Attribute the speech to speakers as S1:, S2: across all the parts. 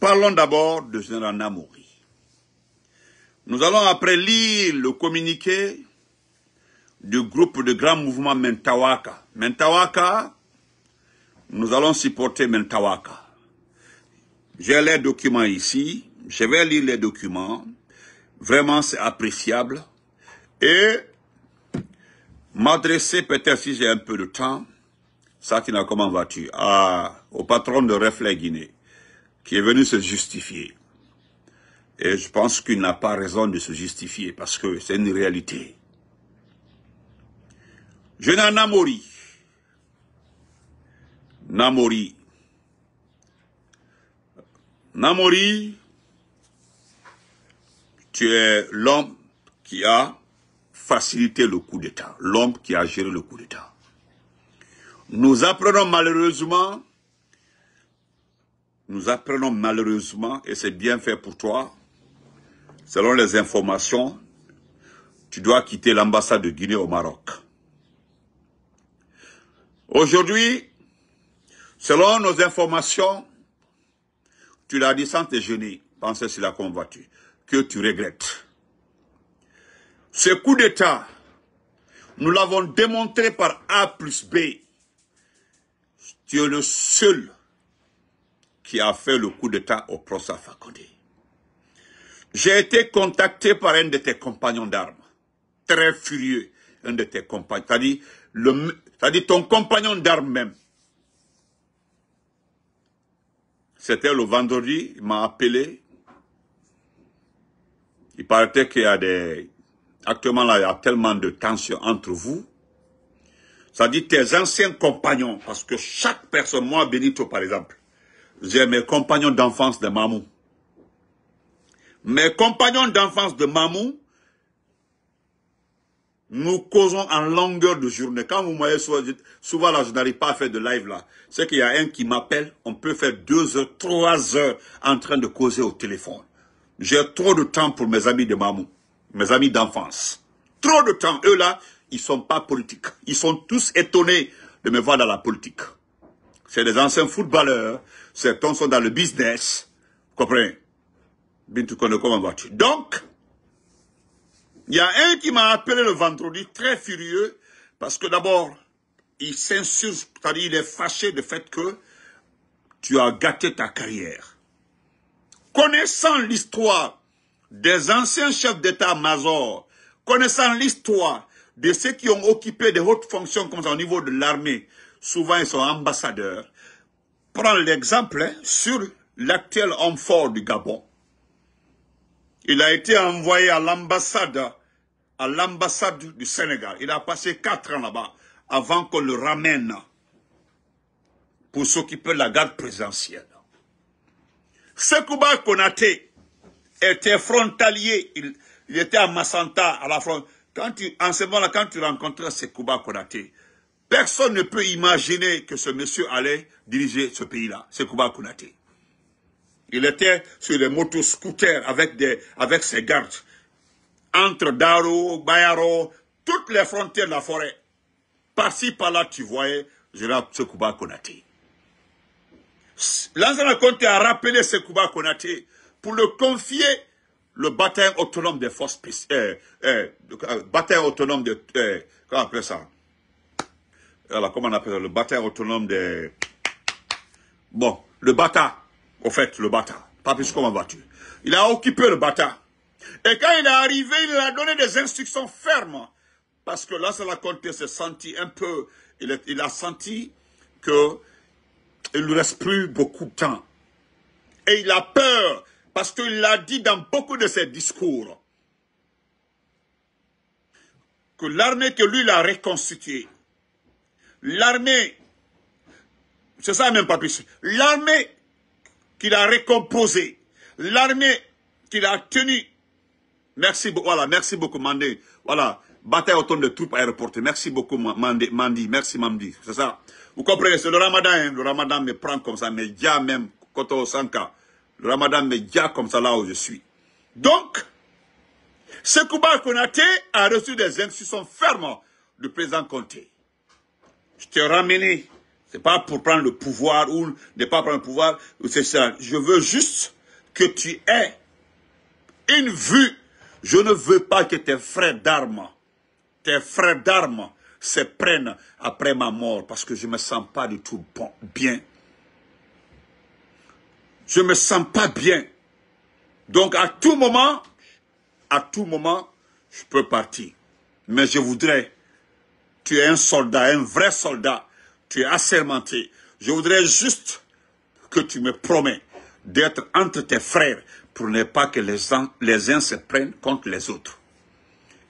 S1: Parlons d'abord de Général Namori. Nous allons après lire le communiqué du groupe de grands mouvements Mentawaka. Mentawaka, nous allons supporter Mentawaka. J'ai les documents ici, je vais lire les documents. Vraiment, c'est appréciable. Et m'adresser peut-être, si j'ai un peu de temps, Sakina, comment vas-tu, au patron de Reflet Guinée, qui est venu se justifier. Et je pense qu'il n'a pas raison de se justifier, parce que c'est une réalité. Général Namori. Namori, tu es l'homme qui a facilité le coup d'État, l'homme qui a géré le coup d'État. Nous apprenons malheureusement, et c'est bien fait pour toi, selon les informations, tu dois quitter l'ambassade de Guinée au Maroc. Aujourd'hui, selon nos informations, tu l'as dit sans te gêner, pensez sur la convoiture, que tu regrettes. Ce coup d'État, nous l'avons démontré par A plus B. Tu es le seul qui a fait le coup d'État au procès Fakonde. J'ai été contacté par un de tes compagnons d'armes, très furieux, un de tes compagnons, c'est-à-dire ton compagnon d'armes même. C'était le vendredi, il m'a appelé. Il paraît qu'il y a actuellement là, il y a tellement de tensions entre vous. Ça dit tes anciens compagnons, parce que chaque personne, moi Benito par exemple, j'ai mes compagnons d'enfance de Mamou. Mes compagnons d'enfance de Mamou, nous causons en longueur de journée. Quand vous voyez souvent là, je n'arrive pas à faire de live là. C'est qu'il y a un qui m'appelle, on peut faire 2 heures, 3 heures en train de causer au téléphone. J'ai trop de temps pour mes amis de Mamou, mes amis d'enfance. Trop de temps. Eux là, ils sont pas politiques. Ils sont tous étonnés de me voir dans la politique. C'est des anciens footballeurs, certains sont dans le business. Vous comprenez? Bintou connaît comment vas-tu? Donc, il y a un qui m'a appelé le vendredi très furieux parce que d'abord, il s'insurge, c'est-à-dire il est fâché du fait que tu as gâté ta carrière. Connaissant l'histoire des anciens chefs d'état-major, connaissant l'histoire de ceux qui ont occupé de hautes fonctions comme ça au niveau de l'armée, souvent ils sont ambassadeurs. Prends l'exemple sur l'actuel homme fort du Gabon. Il a été envoyé à l'ambassade du Sénégal. Il a passé 4 ans là-bas avant qu'on le ramène pour s'occuper de la garde présidentielle. Sekouba Konaté était frontalier. Il était à Massanta, à la frontière. En ce moment-là, quand tu rencontrais Sekouba Konaté, personne ne peut imaginer que ce monsieur allait diriger ce pays-là, Sekouba Konaté. Il était sur les motoscooters avec ses gardes. Entre Daro, Bayaro, toutes les frontières de la forêt. Par-ci, par-là, tu voyais Général Sekouba Konaté. L'ancien Conté a rappelé Sekouba Konaté pour le confier le bataillon autonome des forces spéciales. Bataillon autonome de... comment on appelle ça? Alors, comment on appelle ça? Le bataillon autonome des... Bon, le Bata. Au fait, le Bata. Pas plus comment vas-tu? Il a occupé le Bata. Et quand il est arrivé, il a donné des instructions fermes. Parce que là, la Conté s'est senti un peu... Il a senti que il ne lui reste plus beaucoup de temps. Et il a peur. Parce qu'il l'a dit dans beaucoup de ses discours. Que l'armée que lui, il a reconstituée. L'armée... C'est ça même pas plus. L'armée qu'il a recomposée. L'armée qu'il a tenue. Merci beaucoup. Voilà, merci beaucoup, Mandé. Voilà. Bataille autonome de troupes aéroportées. Merci beaucoup, Mandi. Merci, Mandi. C'est ça. Vous comprenez, c'est le ramadan. Hein? Le ramadan me prend comme ça, mais déjà même, Koto Sanka. Le ramadan me déjà comme ça là où je suis. Donc, Sekouba Konaté a reçu des instructions fermes du président Conté. Je t'ai ramené C'est pas pour prendre le pouvoir ou ne pas prendre le pouvoir. C'est ça. Je veux juste que tu aies une vue. Je ne veux pas que tes frères d'armes se prennent après ma mort parce que je me sens pas du tout bien. Je me sens pas bien. Donc à tout moment, je peux partir. Mais je voudrais, tu es un soldat, un vrai soldat, tu es assermenté. Je voudrais juste que tu me promets d'être entre tes frères pour ne pas que les uns se prennent contre les autres.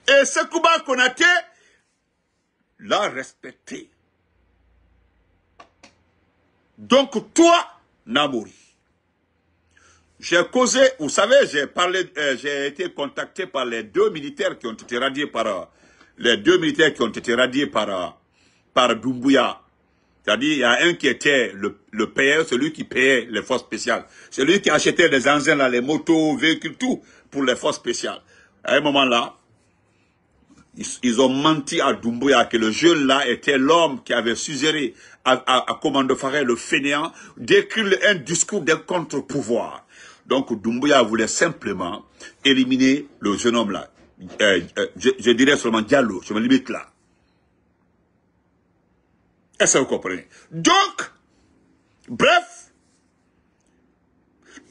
S1: Et Sekouba Konaté l'a respecté. Donc toi, Namori, j'ai causé, vous savez, j'ai été contacté par les deux militaires qui ont été radiés par Doumbouya. C'est-à-dire, il y a un qui était le payeur, celui qui payait les forces spéciales. Celui qui achetait les engins, là, les motos, véhicules, tout, pour les forces spéciales. À un moment là, ils ont menti à Doumbouya que le jeune là était l'homme qui avait suggéré à Commando Faré, le fainéant, d'écrire un discours d'un contre-pouvoir. Donc Doumbouya voulait simplement éliminer le jeune homme là. Je dirais seulement Diallo, je me limite là. Est-ce que vous comprenez? Donc, bref,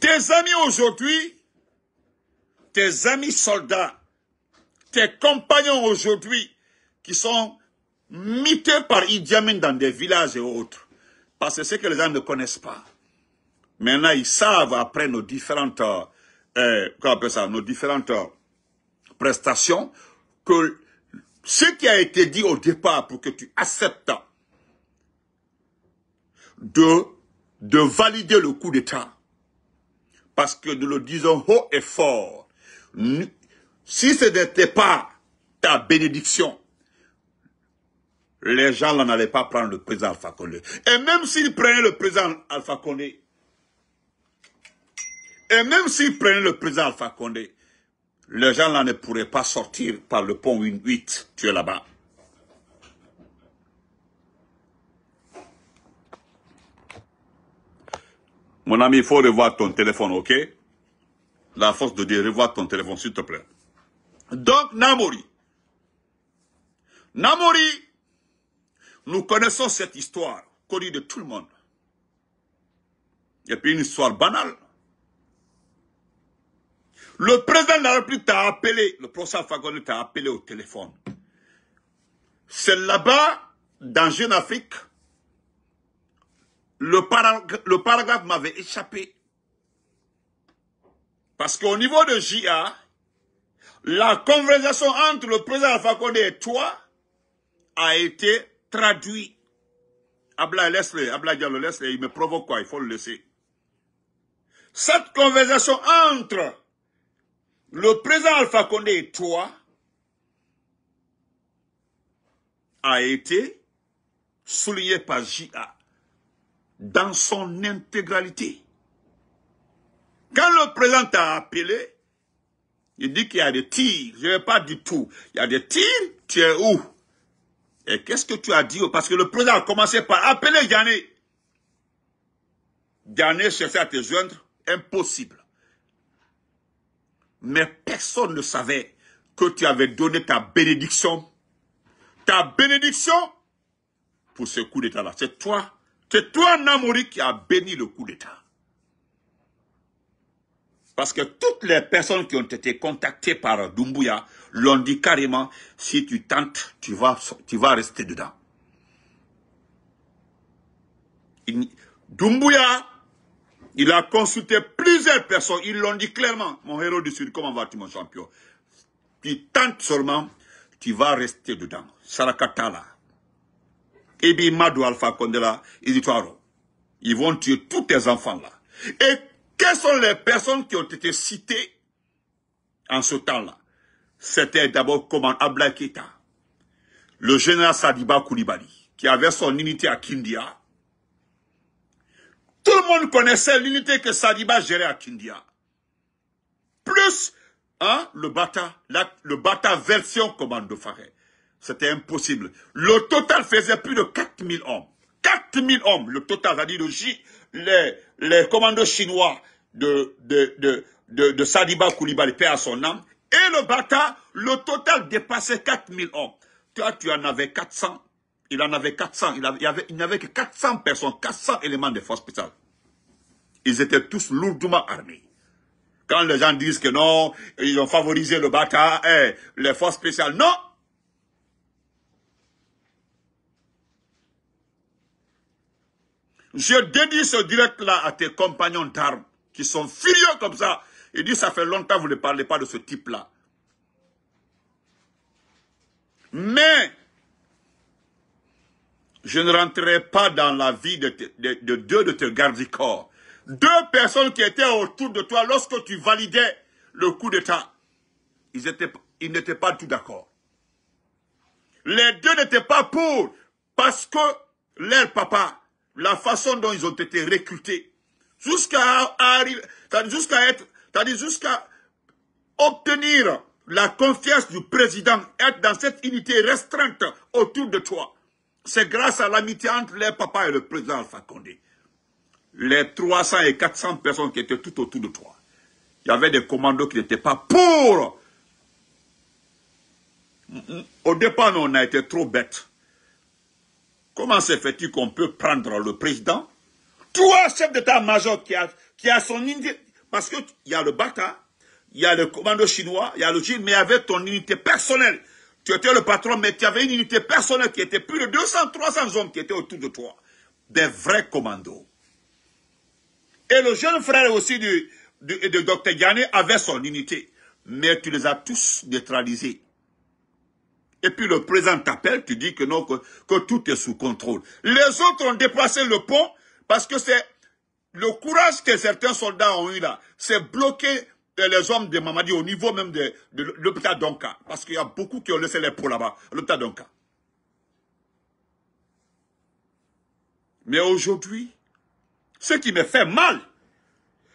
S1: tes amis aujourd'hui, tes amis soldats, tes compagnons aujourd'hui qui sont mités par Idi Amin dans des villages et autres, parce que c'est que les gens ne connaissent pas. Maintenant, ils savent après nos différentes, nos différentes prestations, que ce qui a été dit au départ pour que tu acceptes de valider le coup d'État, parce que nous le disons haut et fort, si ce n'était pas ta bénédiction, les gens n'allaient pas prendre le président Alpha Condé. Et même s'ils prenaient le président Alpha Condé, les gens là ne pourraient pas sortir par le pont 8, tu es là-bas. Mon ami, il faut revoir ton téléphone, ok? La force de Dieu, revoir ton téléphone, s'il te plaît. Donc, Namori, nous connaissons cette histoire, connue de tout le monde. Et puis une histoire banale. Le président de la République t'a appelé, le professeur Alpha Condé t'a appelé au téléphone. C'est là-bas, dans Jeune Afrique, le paragraphe m'avait échappé. Parce qu'au niveau de JA, la conversation entre le président Alpha Condé et toi a été traduite. Abla, laisse-le, Abla Diallo, laisse-le, il me provoque quoi, il faut le laisser. Cette conversation entre le président Alpha Condé et toi a été soulignée par JA dans son intégralité. Quand le président t'a appelé, il dit qu'il y a des tirs. Je ne vais pas du tout. Il y a des tirs, tu es où? Et qu'est-ce que tu as dit? Parce que le président a commencé par appeler Diané. Diané cherchait à te joindre. Impossible. Mais personne ne savait que tu avais donné ta bénédiction. Ta bénédiction pour ce coup d'État-là. C'est toi, Namori, qui a béni le coup d'État. Parce que toutes les personnes qui ont été contactées par Doumbouya l'ont dit carrément, si tu tentes, tu vas rester dedans. Doumbouya, il a consulté plusieurs personnes, ils l'ont dit clairement, mon héros du Sud, comment vas-tu mon champion? Tu tentes seulement, tu vas rester dedans. Sarakatala. Ebi Madou Alpha Condela, ils vont tuer tous tes enfants là. Et quelles sont les personnes qui ont été citées en ce temps-là? C'était d'abord comment Ablaye Keïta, le général Sadiba Koulibaly, qui avait son unité à Kindia. Tout le monde connaissait l'unité que Sadiba gérait à Kindia. Plus le Bata version Commando Faré. C'était impossible. Le total faisait plus de 4000 hommes. 4000 hommes, le total, c'est-à-dire les commandos chinois de Sadiba Koulibaly, paix à son âme, et le Bata, le total dépassait 4000 hommes. Toi, tu en avais 400, il en avait 400, il n'avait que 400 personnes, 400 éléments de force spéciale. Ils étaient tous lourdement armés. Quand les gens disent que non, ils ont favorisé le Bata, les forces spéciales, non. Je dédie ce direct-là à tes compagnons d'armes qui sont furieux comme ça. Ils disent, ça fait longtemps que vous ne parlez pas de ce type-là. Mais, je ne rentrerai pas dans la vie de deux de tes gardes-du-corps. Deux personnes qui étaient autour de toi lorsque tu validais le coup d'État. Ils n'étaient pas tout d'accord. Les deux n'étaient pas pour, parce que leur papa, la façon dont ils ont été recrutés, jusqu'à obtenir la confiance du président, être dans cette unité restreinte autour de toi. C'est grâce à l'amitié entre leur papa et le président Alpha Condé. Les 300 et 400 personnes qui étaient tout autour de toi. Il y avait des commandos qui n'étaient pas pour. Au départ, on a été trop bêtes. Comment se fait-il qu'on peut prendre le président? Toi, chef d'état-major qui a son unité, parce qu'il y a le Bata, il y a le commando chinois, il y a le Chine, mais avec ton unité personnelle. Tu étais le patron, mais tu avais une unité personnelle qui était plus de 200, 300 hommes qui étaient autour de toi. Des vrais commandos. Et le jeune frère aussi de Dr Diané avait son unité. Mais tu les as tous neutralisés. Et puis le président t'appelle, tu dis que non, que tout est sous contrôle. Les autres ont déplacé le pont parce que c'est le courage que certains soldats ont eu là. C'est bloquer les hommes de Mamadi au niveau même de l'hôpital d'Onka. Parce qu'il y a beaucoup qui ont laissé les pots là-bas, l'hôpital d'Onka. Mais aujourd'hui, ce qui me fait mal,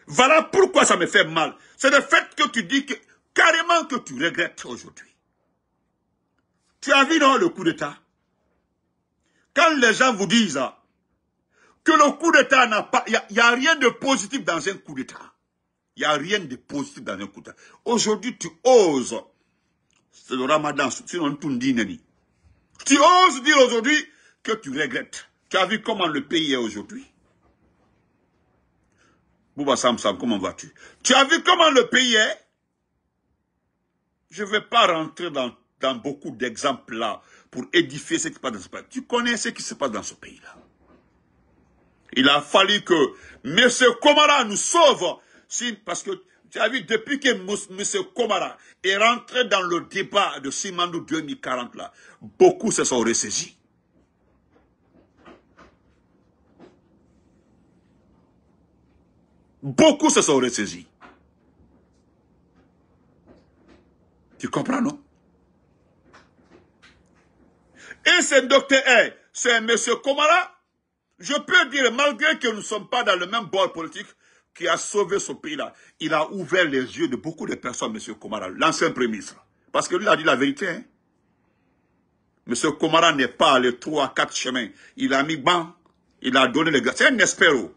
S1: voilà pourquoi ça me fait mal. C'est le fait que tu dis que carrément que tu regrettes aujourd'hui. Tu as vu, non, le coup d'État? Quand les gens vous disent que le coup d'État n'a pas... Il n'y a rien de positif dans un coup d'État. Il n'y a rien de positif dans un coup d'État. Aujourd'hui, tu oses. C'est le ramadan, sinon tu ne dis nani. Tu oses dire aujourd'hui que tu regrettes. Tu as vu comment le pays est aujourd'hui? Bouba Samsam, comment vas-tu? Tu as vu comment le pays est? Je ne vais pas rentrer dans beaucoup d'exemples là pour édifier ce qui se passe dans ce pays. Tu connais ce qui se passe dans ce pays-là. Il a fallu que M. Komara nous sauve. Parce que tu as vu, depuis que M. Komara est rentré dans le débat de Simandou 2040 là, beaucoup se sont ressaisis. Beaucoup se sont ressaisis. Tu comprends, non? Et c'est docteur c'est M. Komara, je peux dire, malgré que nous ne sommes pas dans le même bord politique, qui a sauvé ce pays-là, il a ouvert les yeux de beaucoup de personnes, M. Komara, l'ancien premier ministre. Parce que lui a dit la vérité. Hein? M. Komara n'est pas allé 3 à 4 chemins. Il a mis banc, il a donné les gars. C'est un espéro.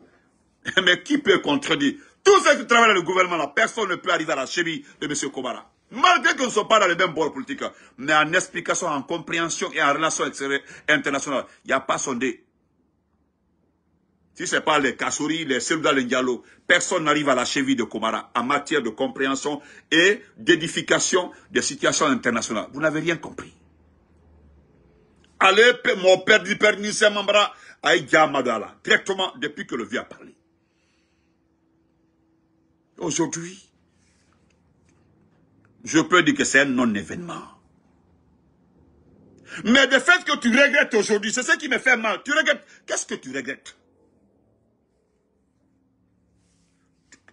S1: Mais qui peut contredire? Tous ceux qui travaillent dans le gouvernement, là, personne ne peut arriver à la cheville de M. Komara. Malgré que nous ne sommes pas dans le même bord politique, mais en explication, en compréhension et en relation internationale, il n'y a pas sondé. Si ce n'est pas les Kassouri, les Selouda, les Ndialo, personne n'arrive à la cheville de Komara en matière de compréhension et d'édification des situations internationales. Vous n'avez rien compris. Allez, mon père du père Nissé Mambra, Aïdja Madala, directement depuis que le vieux a parlé. Aujourd'hui, je peux dire que c'est un non-événement. Mais le fait que tu regrettes aujourd'hui, c'est ce qui me fait mal. Tu regrettes. Qu'est-ce que tu regrettes?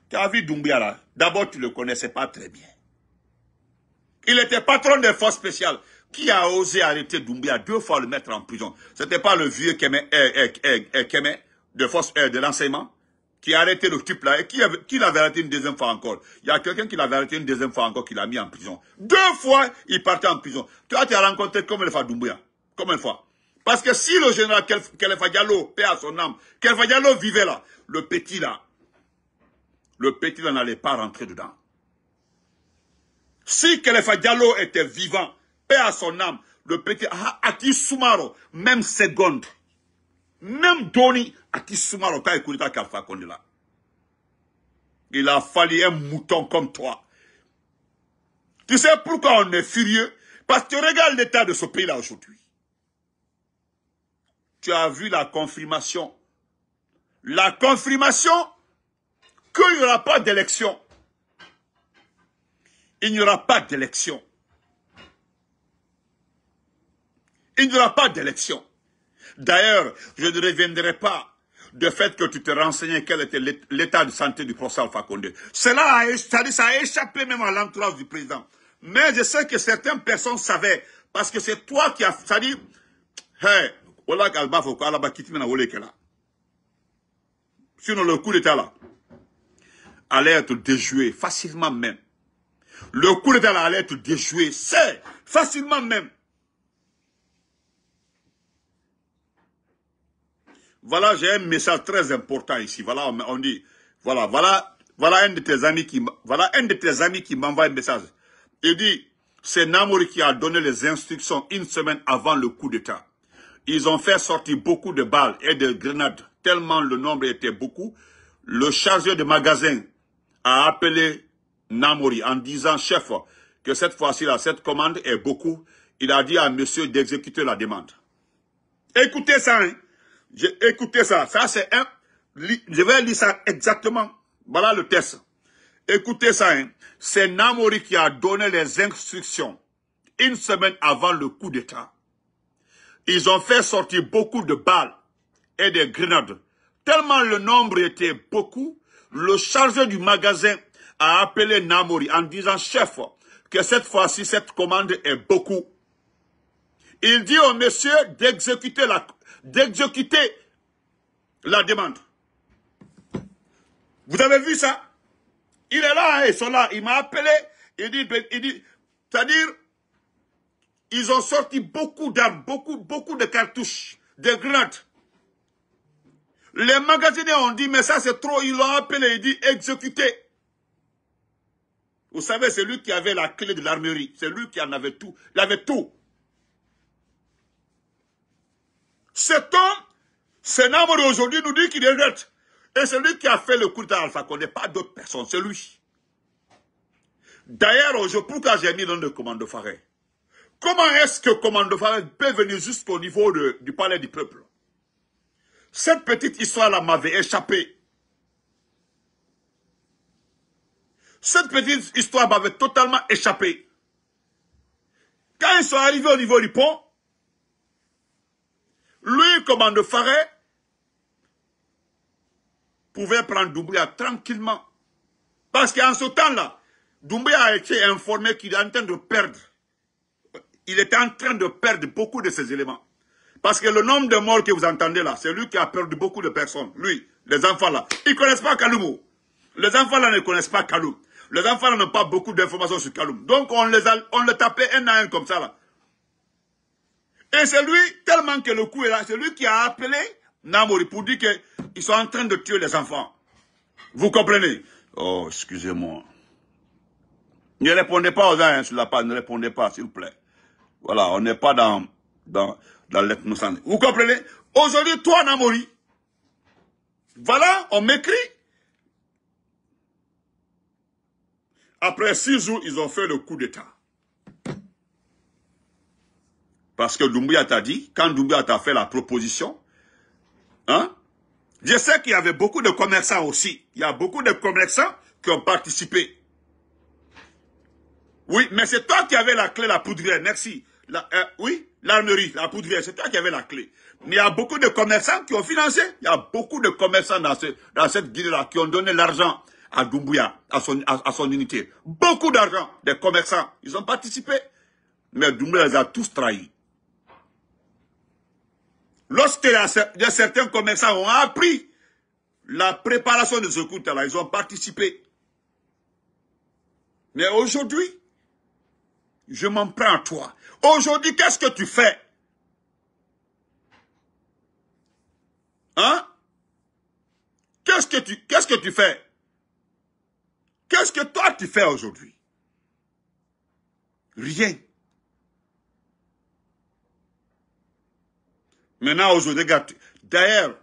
S1: Tu as vu Doumbia là. D'abord, tu ne le connaissais pas très bien. Il était patron des forces spéciales. Qui a osé arrêter Doumbia 2 fois, le mettre en prison? Ce n'était pas le vieux Kémé de l'enseignement qui a arrêté le type là et qui l'avait arrêté une deuxième fois encore. Il y a quelqu'un qui l'avait arrêté une deuxième fois encore, qui l'a mis en prison. 2 fois, il partait en prison. Toi, tu as rencontré combien de fois Doumbia? Combien de fois? Parce que si le général Khalifa Diallo, paix à son âme, Khalifa Diallo vivait là, le petit là n'allait pas rentrer dedans. Si Khalifa Diallo était vivant, paix à son âme, le petit Ati Soumaro, même seconde, même Doni Ati Soumaro, quand il écoutait Alpha Condé là, il a fallu un mouton comme toi. Tu sais pourquoi on est furieux? Parce que regarde l'état de ce pays-là aujourd'hui. Tu as vu la confirmation. La confirmation qu'il n'y aura pas d'élection. Il n'y aura pas d'élection. Il n'y aura pas d'élection. D'ailleurs, je ne reviendrai pas du fait que tu te renseignais quel était l'état de santé du professeur Alpha Condé. Cela ça a échappé même à l'entourage du président. Mais je sais que certaines personnes savaient, parce que c'est toi qui as... C'est-à-dire, hey, sinon le coup d'état là allait être déjoué facilement même. Le coup d'état là allait être déjoué, c'est facilement même. Voilà, j'ai un message très important ici. Voilà, on dit, voilà un de tes amis qui m'envoie un message. Il dit, c'est Namori qui a donné les instructions une semaine avant le coup d'état. Ils ont fait sortir beaucoup de balles et de grenades, tellement le nombre était beaucoup. Le chargeur de magasin a appelé Namori en disant, chef, que cette fois-ci, cette commande est beaucoup. Il a dit à monsieur d'exécuter la demande. Écoutez ça, hein. Écoutez ça. Ça, c'est un... Je vais lire ça exactement. Voilà le test. Écoutez ça, hein. C'est Namori qui a donné les instructions une semaine avant le coup d'état. Ils ont fait sortir beaucoup de balles et de grenades. Tellement le nombre était beaucoup, le chargeur du magasin a appelé Namori en disant, chef, que cette fois-ci, cette commande est beaucoup. Il dit au monsieur d'exécuter la demande. Vous avez vu ça? Il est là, ils sont là. Il m'a appelé. Il dit, c'est-à-dire, ils ont sorti beaucoup d'armes, beaucoup de cartouches, de grenades. Les magasiniers ont dit, mais ça c'est trop. Ils l'ont appelé, il dit, exécuter. Vous savez, c'est lui qui avait la clé de l'armerie. C'est lui qui en avait tout. Il avait tout. Cet homme, c'est Namori aujourd'hui, nous dit qu'il est net. Et c'est lui qui a fait le coup d'Alpha Condé, pas d'autres personnes, c'est lui. D'ailleurs, pourquoi j'ai mis dans le commando Faré? Comment est-ce que commando Faré peut venir jusqu'au niveau du palais du peuple? Cette petite histoire-là m'avait échappé. Cette petite histoire m'avait totalement échappé. Quand ils sont arrivés au niveau du pont, lui, commando Faré, pouvait prendre Doumbouya tranquillement. Parce qu'en ce temps-là, Doumbouya a été informé qu'il est en train de perdre. Il était en train de perdre beaucoup de ses éléments. Parce que le nombre de morts que vous entendez là, c'est lui qui a perdu beaucoup de personnes. Lui, les enfants là. Ils ne connaissent pas Kaloum. Les enfants là ne connaissent pas Kaloum. Les enfants là n'ont pas beaucoup d'informations sur Kaloum. Donc on les tapait un à un comme ça là. Et c'est lui, tellement que le coup est là, c'est lui qui a appelé Namori pour dire qu'ils sont en train de tuer les enfants. Vous comprenez? Oh, excusez-moi. Ne répondez pas aux gens sur la page, ne répondez pas, s'il vous plaît. Voilà, on n'est pas dans l'ethnocentre. Vous comprenez? Aujourd'hui, toi, Namori, voilà, on m'écrit. Après 6 jours, ils ont fait le coup d'état. Parce que Doumbouya t'a dit, quand Doumbouya t'a fait la proposition, hein, je sais qu'il y avait beaucoup de commerçants aussi. Il y a beaucoup de commerçants qui ont participé. Oui, mais c'est toi qui avais la clé, la poudrière, merci. Oui, l'armerie, la poudrière, c'est toi qui avais la clé. Mais il y a beaucoup de commerçants qui ont financé. Il y a beaucoup de commerçants dans cette guilde-là qui ont donné l'argent à Doumbouya, à son unité. Beaucoup d'argent, des commerçants. Ils ont participé. Mais Doumbouya les a tous trahis. Lorsque certains commerçants ont appris la préparation de ce coup-là, ils ont participé. Mais aujourd'hui, je m'en prends à toi. Aujourd'hui, qu'est-ce que tu fais? Hein? Qu'est-ce que tu fais? Qu'est-ce que toi tu fais aujourd'hui? Rien. Maintenant, aujourd'hui, regarde. D'ailleurs,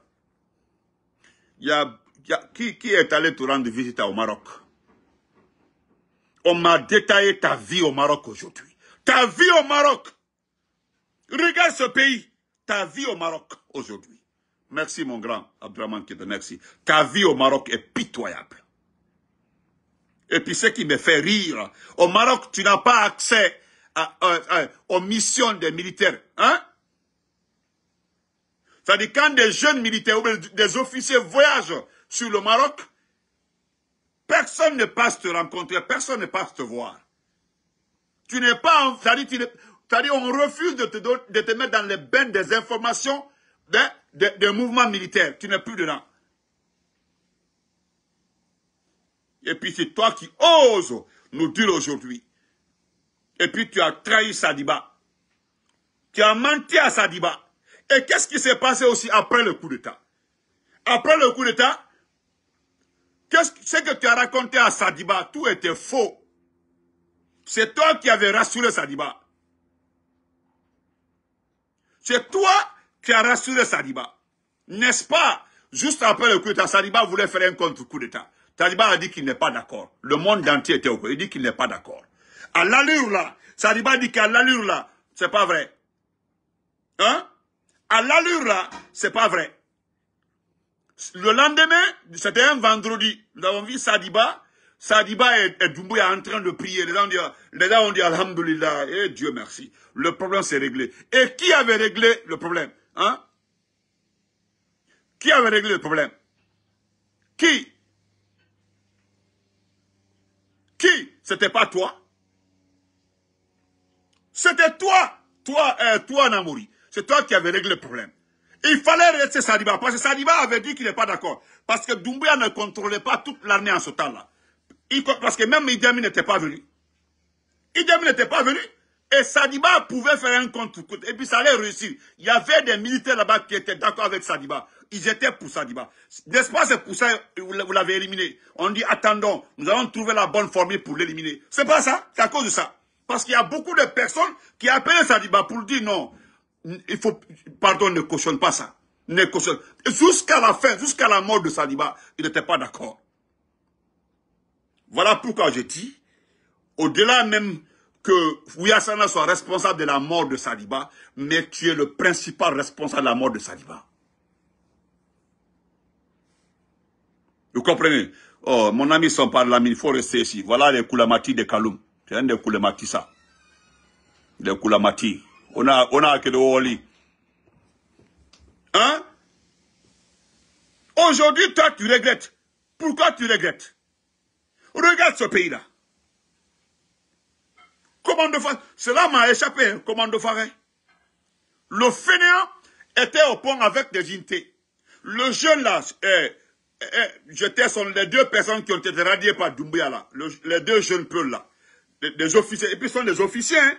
S1: qui est allé te rendre visite au Maroc? On m'a détaillé ta vie au Maroc aujourd'hui. Ta vie au Maroc. Regarde ce pays. Ta vie au Maroc aujourd'hui. Merci mon grand Abdraman Kede, merci. Ta vie au Maroc est pitoyable. Et puis ce qui me fait rire, au Maroc, tu n'as pas accès aux missions des militaires. Hein? C'est-à-dire quand des jeunes militaires ou des officiers voyagent sur le Maroc, personne ne passe te rencontrer, personne ne passe te voir. Tu n'es pas, c'est-à-dire on refuse de te mettre dans les bains des informations des mouvements militaires. Tu n'es plus dedans. Et puis c'est toi qui oses nous dire aujourd'hui. Et puis tu as trahi Sadiba. Tu as menti à Sadiba. Et qu'est-ce qui s'est passé aussi après le coup d'État? Après le coup d'État, ce que tu as raconté à Sadiba, tout était faux. C'est toi qui avais rassuré Sadiba. C'est toi qui as rassuré Sadiba. N'est-ce pas? Juste après le coup d'État, Sadiba voulait faire un contre-coup d'État. Sadiba a dit qu'il n'est pas d'accord. Le monde entier était au courant. Il dit qu'il n'est pas d'accord. À l'allure là, Sadiba dit qu'à l'allure là, c'est pas vrai. Hein? À l'allure là, c'est pas vrai. Le lendemain, c'était un vendredi, nous avons vu Sadiba et Doumbouya en train de prier. Les gens ont dit Alhamdulillah, et Dieu merci. Le problème s'est réglé. Et qui avait réglé le problème? Hein? Qui avait réglé le problème? Qui? Qui? C'était pas toi? C'était toi. Toi, Namouri. C'est toi qui avais réglé le problème. Il fallait rester Sadiba. Parce que Sadiba avait dit qu'il n'est pas d'accord. Parce que Doumbouya ne contrôlait pas toute l'armée en ce temps-là. Parce que même Idi Amin n'était pas venu. Idi Amin n'était pas venu. Et Sadiba pouvait faire un contre-coup. Et puis ça allait réussir. Il y avait des militaires là-bas qui étaient d'accord avec Sadiba. Ils étaient pour Sadiba. N'est-ce pas, c'est pour ça que vous l'avez éliminé. On dit, attendons, nous allons trouver la bonne formule pour l'éliminer. C'est pas ça. C'est à cause de ça. Parce qu'il y a beaucoup de personnes qui appellent Sadiba pour dire non. Il faut, pardon, ne cautionne pas ça. Ne cautionne. Jusqu'à la fin, jusqu'à la mort de Sadiba, il n'était pas d'accord. Voilà pourquoi je dis, au-delà même que Ouyassana soit responsable de la mort de Sadiba, mais tu es le principal responsable de la mort de Sadiba. Vous comprenez? Oh, mon ami sont pas là, mais il faut rester ici. Voilà les Koulamati de Kaloum. C'est un des Koulamati ça. Les Koulamati. On a que de Woli. Hein? Aujourd'hui, toi, tu regrettes. Pourquoi tu regrettes? Regarde ce pays-là. Commando Faré. Cela m'a échappé, hein, Commando Faré. Le fainéant était au pont avec des unités. Le jeune là, les deux personnes qui ont été radiées par Doumbouya là. Les deux jeunes peuls là. Des officiers. Et puis ce sont des officiers, hein.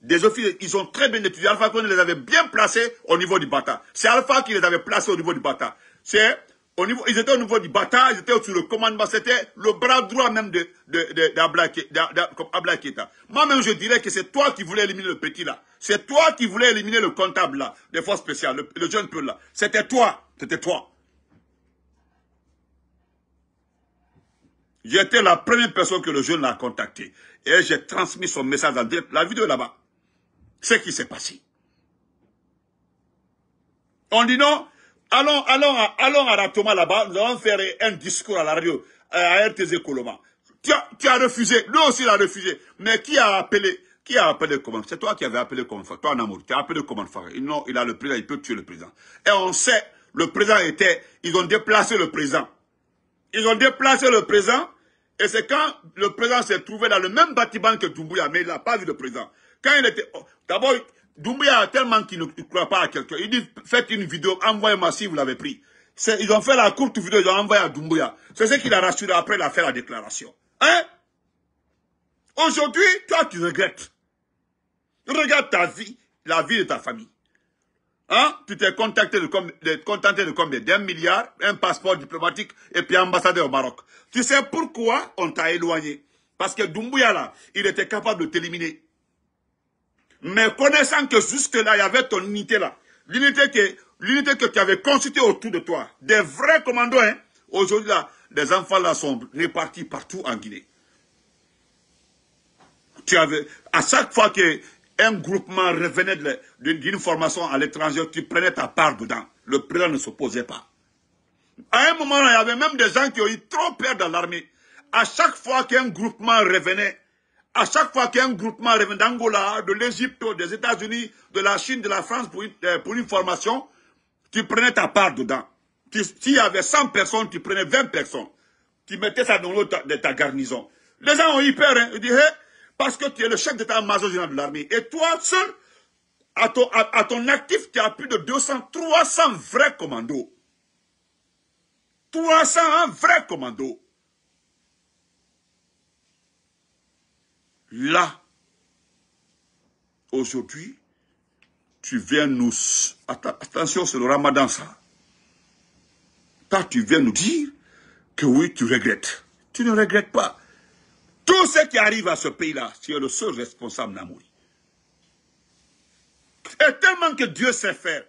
S1: Des officiers, ils ont très bien étudié. Alpha Condé les avait bien placés au niveau du Bata. C'est Alpha qui les avait placés au niveau du Bata. Ils étaient au niveau du Bata, ils étaient sur le commandement. C'était le bras droit même d'Ablaye Keita. Moi-même, je dirais que c'est toi qui voulais éliminer le petit là. C'est toi qui voulais éliminer le comptable là, des forces spéciales, le jeune peu là. C'était toi. C'était toi. J'étais la première personne que le jeune a contacté. Et j'ai transmis son message en direct. La vidéo là-bas. Ce qui s'est passé. On dit non, allons à Ratoma là-bas, nous allons faire un discours à la radio, à RTZ Koloma. Tu as refusé, lui aussi il a refusé. Mais qui a appelé comment? C'est toi qui avais appelé comment faire. Toi, Namour, tu as appelé comment faire. Non, il a le président, il peut tuer le président. Et on sait, le président ils ont déplacé le président. Ils ont déplacé le président, et c'est quand le président s'est trouvé dans le même bâtiment que Doumbouya, mais il n'a pas vu le président. Quand il était... D'abord, Doumbouya tellement qu'il ne croit pas à quelqu'un. Il dit, faites une vidéo, envoyez-moi si vous l'avez pris. Ils ont fait la courte vidéo, ils ont envoyé à Doumbouya. C'est ce qu'il a rassuré après il a fait la déclaration. Hein? Aujourd'hui, toi tu regrettes. Regarde ta vie, la vie de ta famille. Hein? Tu t'es contenté de combien? D'1 milliard, un passeport diplomatique et puis ambassadeur au Maroc. Tu sais pourquoi on t'a éloigné? Parce que Doumbouya là, il était capable de t'éliminer. Mais connaissant que jusque-là, il y avait ton unité là, l'unité que tu avais constituée autour de toi, des vrais commandos, hein, aujourd'hui là, les enfants là sont répartis partout en Guinée. Tu avais, à chaque fois qu'un groupement revenait d'une formation à l'étranger, tu prenais ta part dedans. Le président ne s'opposait pas. À un moment, il y avait même des gens qui ont eu trop peur dans l'armée. À chaque fois qu'un groupement revenait, d'Angola, de l'Égypte, des États-Unis, de la Chine, de la France pour une formation, tu prenais ta part dedans. S'il y avait 100 personnes, tu prenais 20 personnes. Tu mettais ça dans l'autre de ta garnison. Les gens ont eu peur. Hein. Ils disent, hey, parce que tu es le chef d'état-major général de l'armée. Et toi seul, à ton actif, tu as plus de 300 vrais commandos. 300 vrais commandos. Là, aujourd'hui, tu viens nous... Attention, c'est le ramadan ça. Toi, tu viens nous dire que oui, tu regrettes. Tu ne regrettes pas. Tout ce qui arrive à ce pays-là, tu es le seul responsable, Namouri. Et tellement que Dieu sait faire.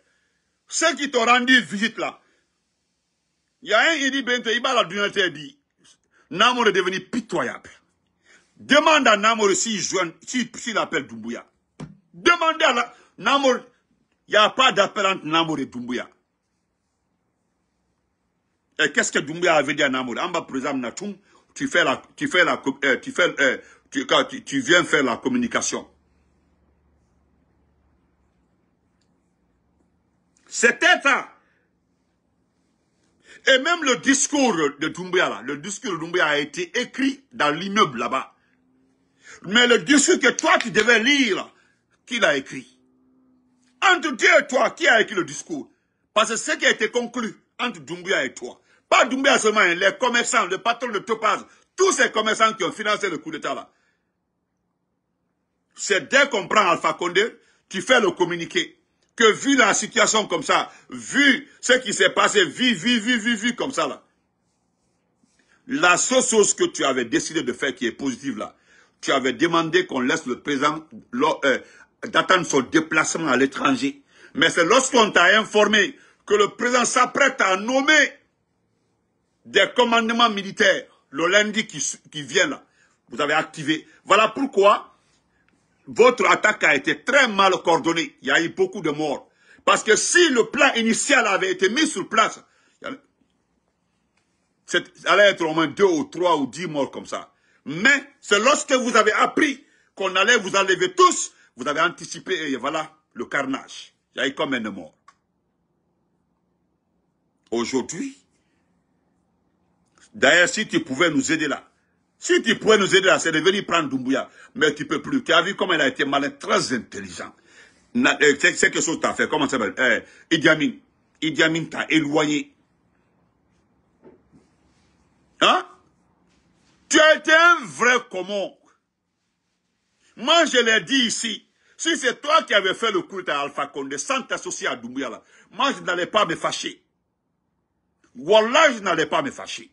S1: Ceux qui t'ont rendu visite là, il y a un, il dit, il dit, Namouri est devenu pitoyable. Demande à Namouri s'il appelle Doumbouya. Demandez à Namouri. Il n'y a pas d'appel entre Namouri et Doumbouya. Et qu'est-ce que Doumbouya avait dit à Namouri? En bas, par exemple, Natoum, tu viens faire la communication. C'était ça. Et même le discours de Doumbouya, là, le discours de Doumbouya a été écrit dans l'immeuble là-bas. Mais le discours que toi, tu devais lire, qui l'a écrit? Entre Dieu et toi, qui a écrit le discours? Parce que ce qui a été conclu entre Doumbouya et toi, pas Doumbouya seulement, les commerçants, le patron de Topaz, tous ces commerçants qui ont financé le coup d'État là. C'est dès qu'on prend Alpha Condé, tu fais le communiqué. Que vu la situation comme ça, vu ce qui s'est passé, vu comme ça là. La seule chose que tu avais décidé de faire qui est positive là, tu avais demandé qu'on laisse le président d'attendre son déplacement à l'étranger. Mais c'est lorsqu'on t'a informé que le président s'apprête à nommer des commandements militaires le lundi qui vient là, vous avez activé. Voilà pourquoi votre attaque a été très mal coordonnée. Il y a eu beaucoup de morts. Parce que si le plan initial avait été mis sur place, ça allait être au moins 2 ou 3 ou 10 morts comme ça. Mais c'est lorsque vous avez appris qu'on allait vous enlever tous, vous avez anticipé et voilà le carnage. Il y a eu combien de morts? Aujourd'hui, d'ailleurs, si tu pouvais nous aider là, c'est de venir prendre Doumbouya. Mais tu ne peux plus. Tu as vu comment il a été malin, très intelligent. C'est quelque chose que tu as fait. Comment ça s'appelle? Idi Amin. Idi Amin t'a éloigné. Hein? Tu as été un vrai commun. Moi, je l'ai dit ici. Si c'est toi qui avais fait le coup à Alpha Condé sans t'associer à Doumbouya là, moi, je n'allais pas me fâcher. Wallah, je n'allais pas me fâcher.